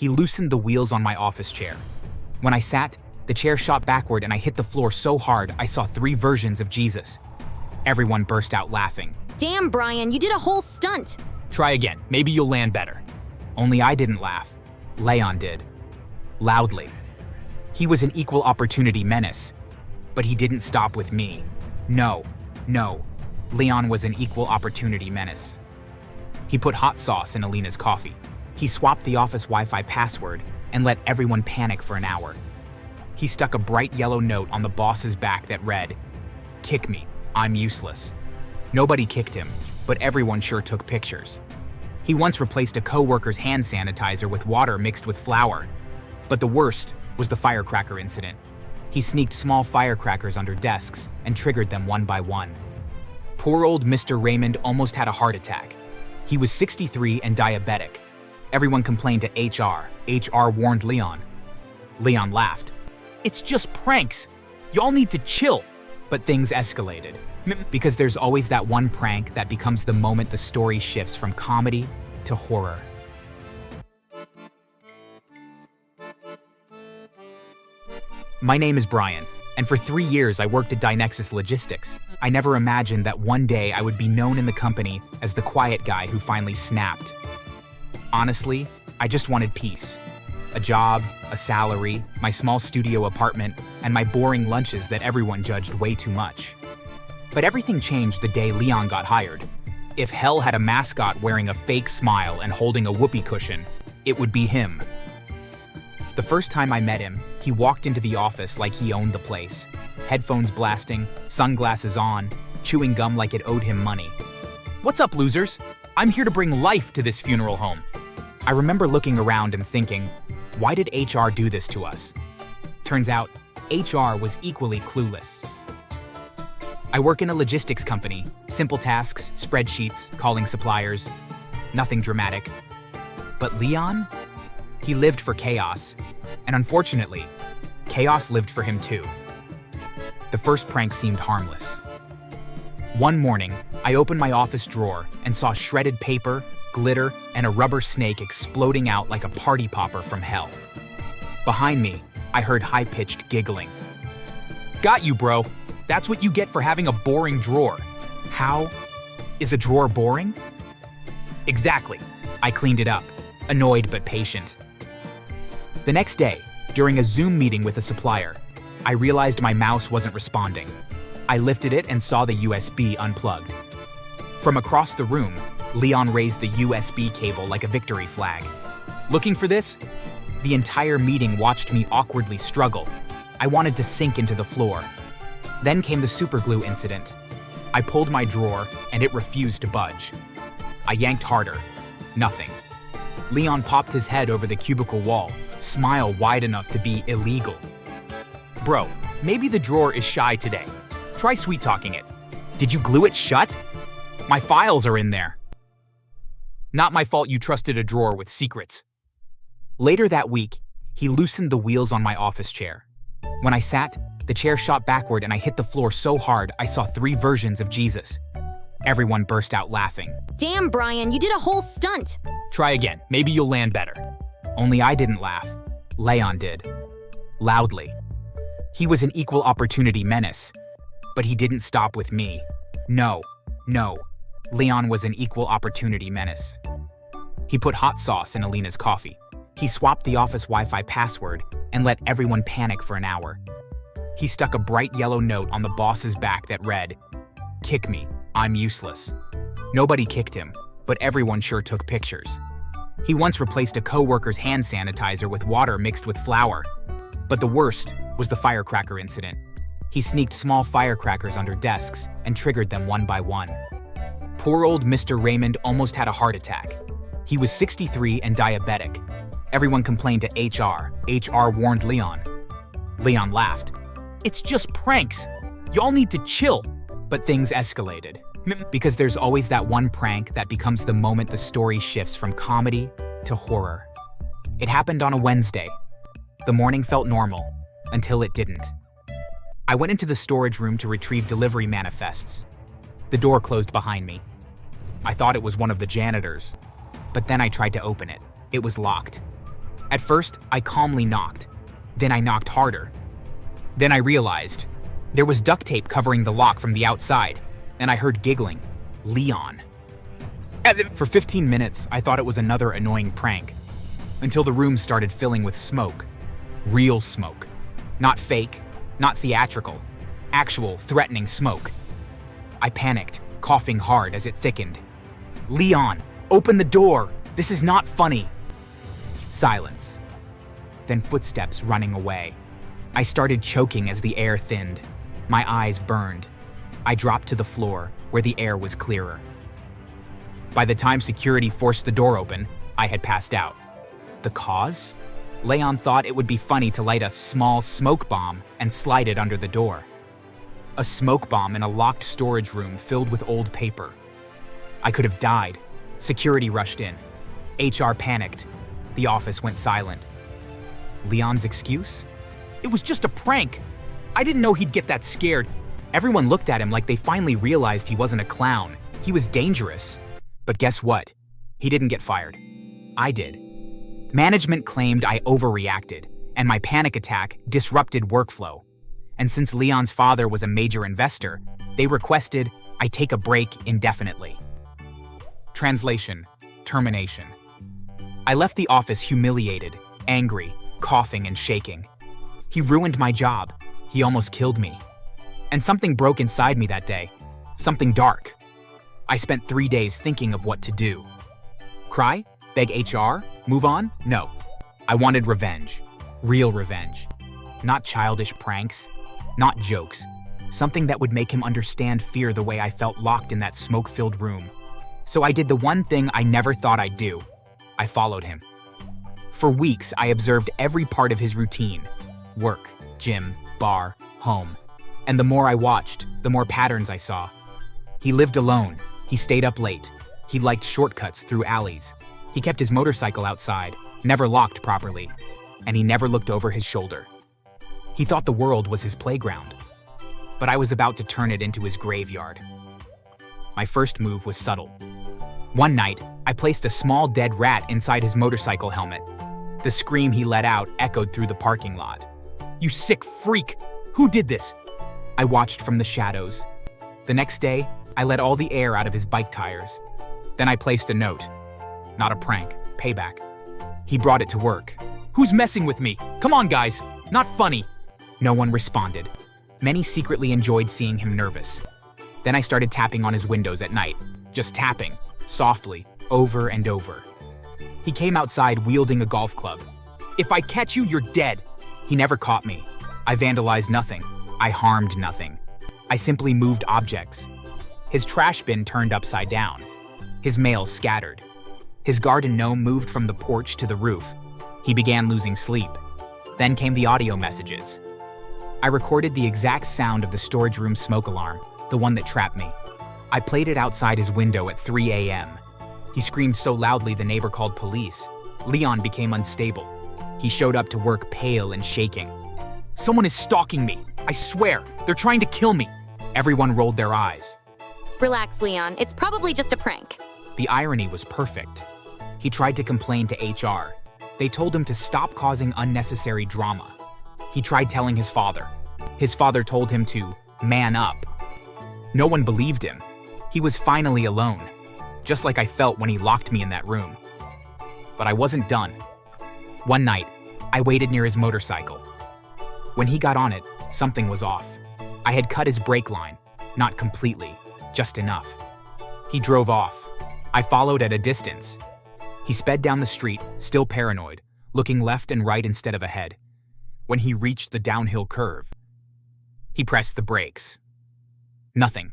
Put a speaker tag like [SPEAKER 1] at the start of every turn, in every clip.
[SPEAKER 1] he loosened the wheels on my office chair. When I sat, the chair shot backward and I hit the floor so hard I saw 3 versions of Jesus. Everyone burst out laughing.
[SPEAKER 2] Damn, Brian, you did a whole stunt.
[SPEAKER 1] Try again, maybe you'll land better. Only I didn't laugh. Leon did. Loudly. He was an equal opportunity menace. But he didn't stop with me. No. Leon was an equal opportunity menace. He put hot sauce in Alina's coffee. He swapped the office Wi-Fi password and let everyone panic for an hour. He stuck a bright yellow note on the boss's back that read, "Kick me, I'm useless." Nobody kicked him, but everyone sure took pictures. He once replaced a coworker's hand sanitizer with water mixed with flour. But the worst was the firecracker incident. He sneaked small firecrackers under desks and triggered them one by one. Poor old Mr. Raymond almost had a heart attack. He was 63 and diabetic. Everyone complained to HR. HR warned Leon. Leon laughed. "It's just pranks. Y'all need to chill." But things escalated. Because there's always that one prank that becomes the moment the story shifts from comedy to horror. My name is Brian, and for 3 years I worked at Dynexus Logistics. I never imagined that one day I would be known in the company as the quiet guy who finally snapped. Honestly, I just wanted peace. A job, a salary, my small studio apartment, and my boring lunches that everyone judged way too much. But everything changed the day Leon got hired. If hell had a mascot wearing a fake smile and holding a whoopee cushion, it would be him. The first time I met him, he walked into the office like he owned the place. Headphones blasting, sunglasses on, chewing gum like it owed him money. "What's up, losers? I'm here to bring life to this funeral home." I remember looking around and thinking, why did HR do this to us? Turns out, HR was equally clueless. I work in a logistics company. Simple tasks, spreadsheets, calling suppliers. Nothing dramatic. But Leon? He lived for chaos. And unfortunately, chaos lived for him too. The first prank seemed harmless. One morning, I opened my office drawer and saw shredded paper, glitter, and a rubber snake exploding out like a party popper from hell. Behind me, I heard high-pitched giggling. "Got you, bro. That's what you get for having a boring drawer." How? Is a drawer boring? Exactly. I cleaned it up, annoyed but patient. The next day, during a Zoom meeting with a supplier, I realized my mouse wasn't responding. I lifted it and saw the USB unplugged. From across the room, Leon raised the USB cable like a victory flag. Looking for this? The entire meeting watched me awkwardly struggle. I wanted to sink into the floor. Then came the superglue incident. I pulled my drawer and it refused to budge. I yanked harder. Nothing. Leon popped his head over the cubicle wall, smile wide enough to be illegal. "Bro, maybe the drawer is shy today. Try sweet-talking it. Did you glue it shut? My files are in there." Not my fault you trusted a drawer with secrets. Later that week, he loosened the wheels on my office chair. When I sat, the chair shot backward and I hit the floor so hard I saw 3 versions of Jesus. Everyone burst out laughing.
[SPEAKER 2] Damn, Brian, you did a whole stunt.
[SPEAKER 1] Try again, maybe you'll land better. Only I didn't laugh. Leon did. Loudly. He was an equal opportunity menace. But he didn't stop with me. No. Leon was an equal opportunity menace. He put hot sauce in Alina's coffee. He swapped the office Wi-Fi password and let everyone panic for an hour. He stuck a bright yellow note on the boss's back that read, "Kick me, I'm useless." Nobody kicked him, but everyone sure took pictures. He once replaced a coworker's hand sanitizer with water mixed with flour. But the worst was the firecracker incident. He sneaked small firecrackers under desks and triggered them one by one. Poor old Mr. Raymond almost had a heart attack. He was 63 and diabetic. Everyone complained to HR. HR warned Leon. Leon laughed. "It's just pranks. Y'all need to chill." But things escalated. Because there's always that one prank that becomes the moment the story shifts from comedy to horror. It happened on a Wednesday. The morning felt normal, until it didn't. I went into the storage room to retrieve delivery manifests. The door closed behind me. I thought it was one of the janitors, but then I tried to open it. It was locked. At first, I calmly knocked. Then I knocked harder. Then I realized there was duct tape covering the lock from the outside, and I heard giggling. Leon. For 15 minutes, I thought it was another annoying prank, until the room started filling with smoke. Real smoke. Not fake, not theatrical. Actual, threatening smoke. I panicked, coughing hard as it thickened. Leon, open the door! This is not funny! Silence. Then footsteps running away. I started choking as the air thinned. My eyes burned. I dropped to the floor, where the air was clearer. By the time security forced the door open, I had passed out. The cause? Leon thought it would be funny to light a small smoke bomb and slide it under the door. A smoke bomb in a locked storage room filled with old paper. I could have died. Security rushed in. HR panicked. The office went silent. Leon's excuse? It was just a prank. I didn't know he'd get that scared. Everyone looked at him like they finally realized he wasn't a clown. He was dangerous. But guess what? He didn't get fired. I did. Management claimed I overreacted, and my panic attack disrupted workflow. And since Leon's father was a major investor, they requested I take a break indefinitely. Translation: Termination. I left the office humiliated, angry, coughing and shaking. He ruined my job. He almost killed me. And something broke inside me that day. Something dark. I spent 3 days thinking of what to do. Cry? Beg HR? Move on? No. I wanted revenge. Real revenge. Not childish pranks. Not jokes. Something that would make him understand fear the way I felt locked in that smoke-filled room. So I did the one thing I never thought I'd do. I followed him. For weeks, I observed every part of his routine. Work, gym, bar, home. And the more I watched, the more patterns I saw. He lived alone. He stayed up late. He liked shortcuts through alleys. He kept his motorcycle outside, never locked properly. And he never looked over his shoulder. He thought the world was his playground. But I was about to turn it into his graveyard. My first move was subtle. One night, I placed a small dead rat inside his motorcycle helmet. The scream he let out echoed through the parking lot. "You sick freak! Who did this?" I watched from the shadows. The next day, I let all the air out of his bike tires. Then I placed a note. Not a prank, payback. He brought it to work. "Who's messing with me? Come on, guys, not funny." No one responded. Many secretly enjoyed seeing him nervous. Then I started tapping on his windows at night. Just tapping, softly, over and over. He came outside wielding a golf club. "If I catch you, you're dead." He never caught me. I vandalized nothing. I harmed nothing. I simply moved objects. His trash bin turned upside down. His mail scattered. His garden gnome moved from the porch to the roof. He began losing sleep. Then came the audio messages. I recorded the exact sound of the storage room smoke alarm, the one that trapped me. I played it outside his window at 3 a.m. He screamed so loudly the neighbor called police. Leon became unstable. He showed up to work pale and shaking. "Someone is stalking me. I swear, they're trying to kill me." Everyone rolled their eyes.
[SPEAKER 2] Relax, Leon. It's probably just a prank.
[SPEAKER 1] The irony was perfect. He tried to complain to HR. They told him to stop causing unnecessary drama. He tried telling his father. His father told him to man up. No one believed him. He was finally alone, just like I felt when he locked me in that room. But I wasn't done. One night, I waited near his motorcycle. When he got on it, something was off. I had cut his brake line, not completely, just enough. He drove off. I followed at a distance. He sped down the street, still paranoid, looking left and right instead of ahead. When he reached the downhill curve, he pressed the brakes. Nothing.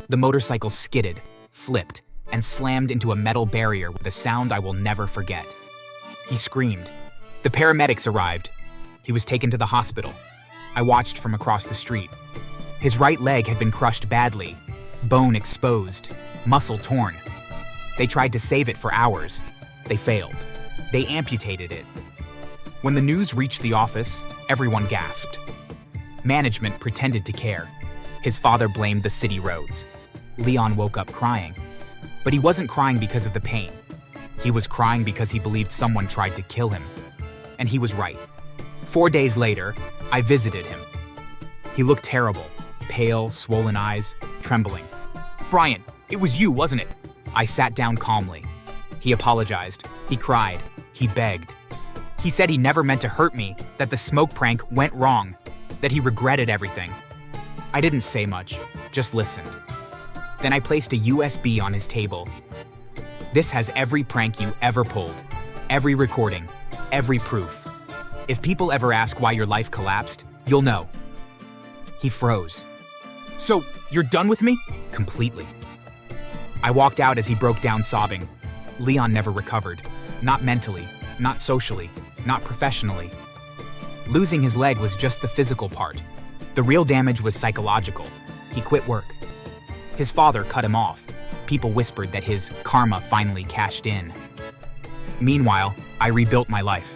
[SPEAKER 1] The motorcycle skidded, flipped, and slammed into a metal barrier with a sound I will never forget. He screamed. The paramedics arrived. He was taken to the hospital. I watched from across the street. His right leg had been crushed badly, bone exposed, muscle torn. They tried to save it for hours. They failed. They amputated it. When the news reached the office, everyone gasped. Management pretended to care. His father blamed the city roads. Leon woke up crying. But he wasn't crying because of the pain. He was crying because he believed someone tried to kill him. And he was right. 4 days later, I visited him. He looked terrible, pale, swollen eyes, trembling. "Brian, it was you, wasn't it?" I sat down calmly. He apologized. He cried. He begged. He said he never meant to hurt me, that the smoke prank went wrong, that he regretted everything. I didn't say much, just listened. Then I placed a USB on his table. "This has every prank you ever pulled, every recording, every proof. If people ever ask why your life collapsed, you'll know." He froze. "So, you're done with me?" "Completely." I walked out as he broke down sobbing. Leon never recovered. Not mentally, not socially, not professionally. Losing his leg was just the physical part. The real damage was psychological. He quit work. His father cut him off. People whispered that his karma finally cashed in. Meanwhile, I rebuilt my life.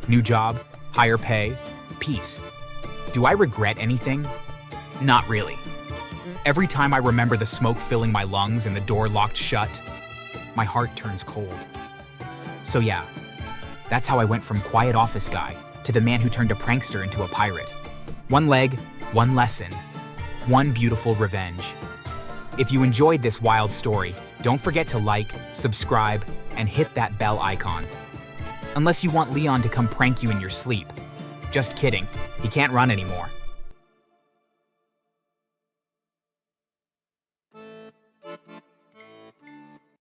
[SPEAKER 1] New job, higher pay, peace. Do I regret anything? Not really. Every time I remember the smoke filling my lungs and the door locked shut, my heart turns cold. So yeah, that's how I went from quiet office guy to the man who turned a prankster into a pirate. One leg, one lesson, one beautiful revenge. If you enjoyed this wild story, don't forget to like, subscribe, and hit that bell icon. Unless you want Leon to come prank you in your sleep. Just kidding, he can't run anymore.